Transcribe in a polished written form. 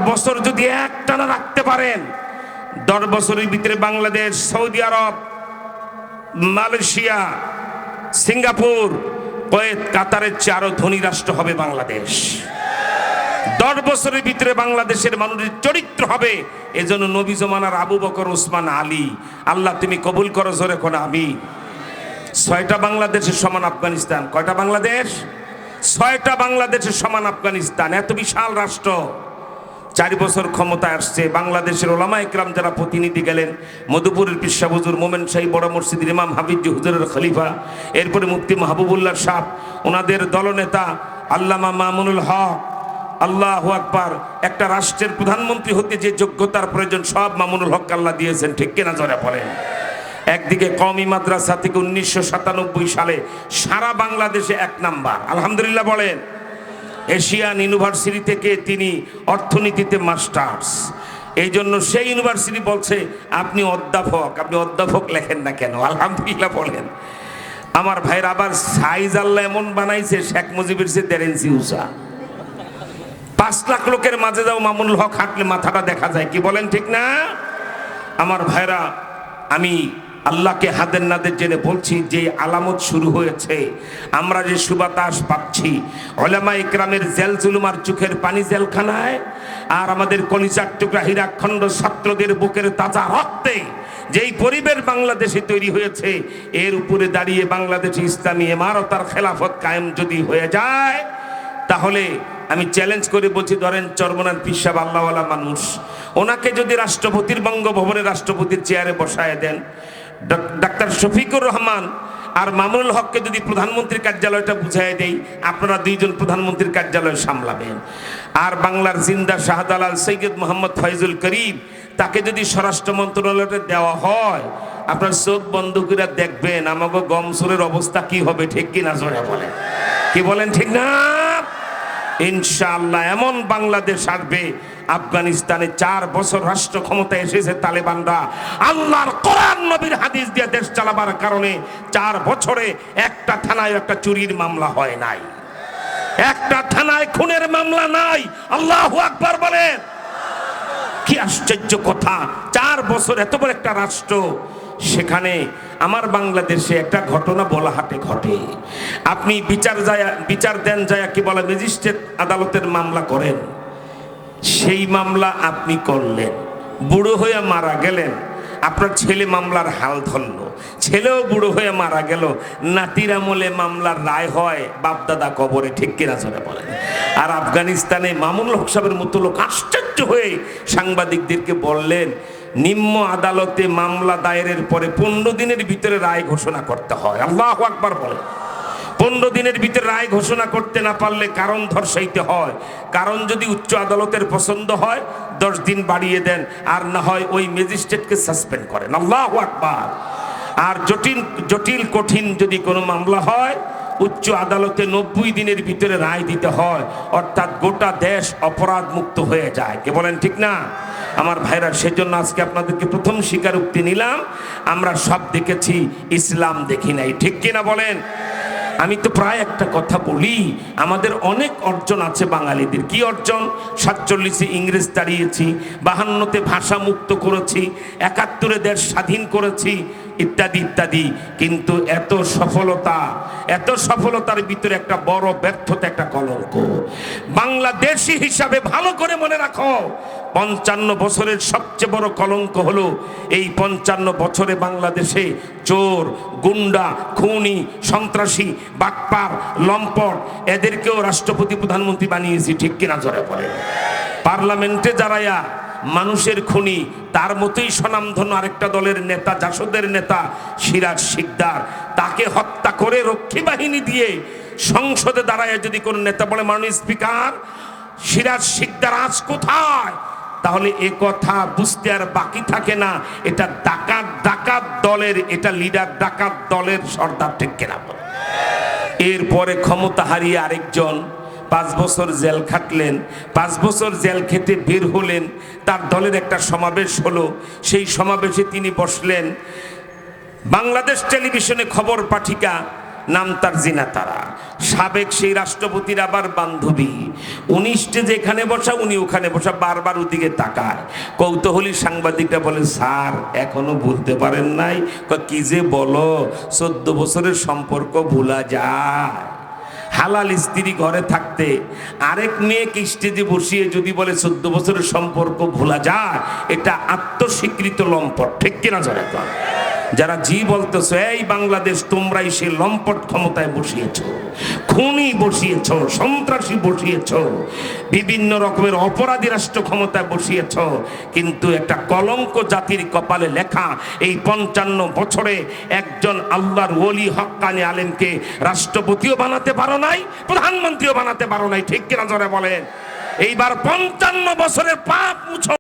বছর যদি একটানা রাখতে পারেন, 10 বছরের ভিতরে বাংলাদেশ, সৌদি আরব, মালয়েশিয়া, সিঙ্গাপুর, কুয়েত, কাতারের চেয়ে আরো ধনী রাষ্ট্র হবে বাংলাদেশ। 10 বছরের ভিতরে বাংলাদেশের মানুষের চরিত্র হবে। এজন্য নবী জমানার আবু বকর, ওসমান, আলী, আল্লাহ তুমি কবুল করো, জোরে কোন আমি। 6টা বাংলাদেশের সমান আফগানিস্তান। কয়টা বাংলাদেশ? 6টা বাংলাদেশের সমান আফগানিস্তান। এত বিশাল রাষ্ট্র। 4 বছর ক্ষমতায় আসছে। বাংলাদেশের ওলামা ইকরাম যারা প্রতিনিধি গেলেন, মধুপুরের পিসা হুজুর, মোমেন শাহী বড় মসজিদের ইমাম হাফিজ হুজুরের খলিফা, এরপরে মুফতি মাহবুবুল্লাহ সাহেব, ওনাদের দলনেতা আল্লামা মামুনুল হক, আল্লাহু আকবার। একটা রাষ্ট্রের প্রধানমন্ত্রী হতে যে যোগ্যতার প্রয়োজন সব মামুনুল হক আল্লাহ দিয়েছেন, ঠিক কিনা জোরে বলেন। একদিকে কওমি মাদ্রাসা থেকে 1997 সালে সারা বাংলাদেশে 1 নাম্বার, আলহামদুলিল্লাহ বলেন। এশিয়ান ইউনিভার্সিটি থেকে তিনি অর্থনীতিতে মাস্টার্স। এই জন্য সেই ইউনিভার্সিটি বলছে আপনি অধ্যাপক, আপনি অধ্যাপক লেখেন না কেন, আলহামদুলিল্লাহ বলেন। আমার ভাইয়ের আবার সাইজ আল্লাহ এমন বানাইছে, শেখ মুজিবের চেয়ে 1.5 ইঞ্চি উঁচা। 5 লাখ লোকের মাঝে যাও মামুনুল হক হাঁটলে মাথাটা দেখা যায়, কি বলেন ঠিক না? আমার ভাইরা, আমি আল্লাহকে হাদের নাদের জেনে বলছি, যে আলামত শুরু হয়েছে, আমরা যে সুবাতাস পাচ্ছি, উলামা ইকরামের জেল জুলুমার চোখের পানি জেলখানায়, আর আমাদের কলিজার টুকরা হীরাখণ্ড ছাত্রদের বুকের তাজা রক্তে যেই পরিবেশ বাংলাদেশে তৈরি হয়েছে, এর উপরে দাঁড়িয়ে বাংলাদেশে ইসলামী ইমারত আর খেলাফত কায়েম যদি হয়ে যায়, তাহলে আমি চ্যালেঞ্জ করে বলছি, ধরেন চরমনার পীর সাহেব আল্লাহওয়ালা মানুষ, ওনাকে যদি রাষ্ট্রপতির বঙ্গভবনের রাষ্ট্রপতির চেয়ারে বসায় দেন, ডাক্তার শফিকুর রহমান আর মামুনুল হককে যদি প্রধানমন্ত্রীর কার্যালয়টা বুঝাই দেই, আপনারা 2 জন প্রধানমন্ত্রীর কার্যালয় সামলাবেন। আর বাংলার জিন্দা শাহজালাল সৈয়দ মোহাম্মদ ফয়জুল করিম, তাকে যদি স্বরাষ্ট্র মন্ত্রণালয়টা দেওয়া হয়, আপনার চোখ বন্ধ করে দেখবেন আমাকে গমসুরের অবস্থা কি হবে, ঠিক কিনা জোরে বলেন, কি বলেন ঠিক না? ইনশাআল্লাহ এমন বাংলাদেশ আসবে। আফগানিস্তানে 4 বছর রাষ্ট্র ক্ষমতায় এসেছে তালেবানরা, আল্লাহর কোরআন নবীর হাদিস দিয়ে দেশ চালাবার কারণে 4 বছরে একটা থানায় একটা চুরির মামলা হয় নাই, একটা থানায় খুনের মামলা নাই। আল্লাহু আকবার বলেন। কি আশ্চর্য কথা! 4 বছর এত বড় একটা রাষ্ট্র, সেখানে আমার বাংলাদেশে একটা ঘটনা বলাহাটে ঘটে। আপনি বিচার দেন যায়, কি বলে, ম্যাজিস্ট্রেট আদালতের মামলা করেন, সেই মামলা আপনি করলেন, বুড়ো হয়ে মারা গেলেন, আপনার ছেলে মামলার হাল ধরল, ছেলেও বুড়ো হয়ে মারা গেল, নাতির আমলে মামলার রায় হয় বাপদাদা কবরে, ঠিক কিনা জোরে বলেন। আর আফগানিস্তানে মামুনুল হক সাহেবের মতো লোক আশ্চর্য হয়ে সাংবাদিকদেরকে বললেন, নিম্ন আদালতে মামলা দায়েরের পরে 15 দিনের ভিতরে রায় ঘোষণা করতে হয়। আল্লাহু আকবার বলেন। 15 দিনের ভিতরে রায় ঘোষণা করতে না পারলে কারণ ধর্ষাইতে হয়। কারণ যদি উচ্চ আদালতের পছন্দ হয় 10 দিন বাড়িয়ে দেন, আর না হয় ওই ম্যাজিস্ট্রেটকে সাসপেন্ড করেন। আল্লাহু আকবার। আর জটিল কঠিন যদি কোনো মামলা হয়, উচ্চ আদালতে 90 দিনের ভিতরে রায় দিতে হয়, অর্থাৎ গোটা দেশ অপরাধ মুক্ত হয়ে যায়। কে বলেন ঠিক না? আমার ভাইরা, সেজন্য আজকে আপনাদেরকে প্রথম স্বীকারোক্তি নিলাম, আমরা সব দেখেছি, ইসলাম দেখি নাই, ঠিক কিনা বলেন। আমি তো প্রায় একটা কথা বলি, আমাদের অনেক অর্জন আছে বাঙালিদের। কি অর্জন? 47-এ ইংরেজ তাড়িয়েছি, 52-তে ভাষা মুক্ত করেছি, 71-এ দেশ স্বাধীন করেছি, ইত্যাদি ইত্যাদি। কিন্তু এত সফলতার ভিতরে একটা বড় ব্যর্থতা, একটা কলঙ্ক। বাংলাদেশি হিসাবে ভালো করে মনে রাখো, 55 বছরের সবচেয়ে বড় কলঙ্ক হলো এই 55 বছরে বাংলাদেশে চোর, গুন্ডা, খুনি, সন্ত্রাসী, বাটপার, লম্পট, এদেরকেও রাষ্ট্রপতি প্রধানমন্ত্রী বানিয়েছি, ঠিক কিনা জোরে বলে। পার্লামেন্টে যারাইয়া মানুষের খুনি, তার মতোই স্বনামধন্য আরেকটা দলের নেতা, জাসদের নেতা সিরাজ শিকদার, তাকে হত্যা করে রক্ষী বাহিনী দিয়ে সংসদে দাঁড়ায় যদি কোনো নেতা বলে, মাননীয় স্পিকার, সিরাজ শিকদার আজ কোথায়, তাহলে এ কথা বুঝতে আর বাকি থাকে না, এটা ডাকাত দলের, এটা লিডার ডাকাত দলের সর্দার, ঠিক কিনা। এরপরে ক্ষমতা হারিয়ে আরেকজন 5 বছর জেল খাটলেন, 5 বছর জেল খেটে বের হলেন, তার দলের একটা সমাবেশ হলো, সেই সমাবেশে তিনি বসলেন। বাংলাদেশ টেলিভিশনে খবর পাঠিকা নাম তার জিনা তারা। সাবেক সেই রাষ্ট্রপতির আবার বান্ধবী, উনি স্টেজে এখানে বসা, উনি ওখানে বসা, বারবার ওদিকে তাকায়। কৌতূহলী সাংবাদিকটা বলে, স্যার এখনো ভুলতে পারেন নাই? কি যে বলো, 14 বছরের সম্পর্ক ভোলা যায়? হালাল স্ত্রী ঘরে থাকতে আরেক মেয়েকে স্টেজে বসিয়ে যদি বলে 14 বছরের সম্পর্ক ভোলা যায়, এটা আত্মস্বীকৃত লম্পট, ঠিক কিনা জোরে কর? যারা জি বলতেছো, এই বাংলাদেশ তোমরাই সে লম্পট ক্ষমতায় বসিয়েছ, খুনি বসিয়েছ, সন্ত্রাসী বসিয়েছ, বিভিন্ন রকমের অপরাধী রাষ্ট্র ক্ষমতায় বসিয়েছ, কিন্তু একটা কলঙ্ক জাতির কপালে লেখা এই 55 বছরে একজন আল্লাহর ওলি হক্কানি আলেমকে রাষ্ট্রপতিও বানাতে পারো নাই, প্রধানমন্ত্রীও বানাতে পারো নাই, ঠিক কিনা জোরে বলেন? এইবার 55 বছরের পাপ মুছো।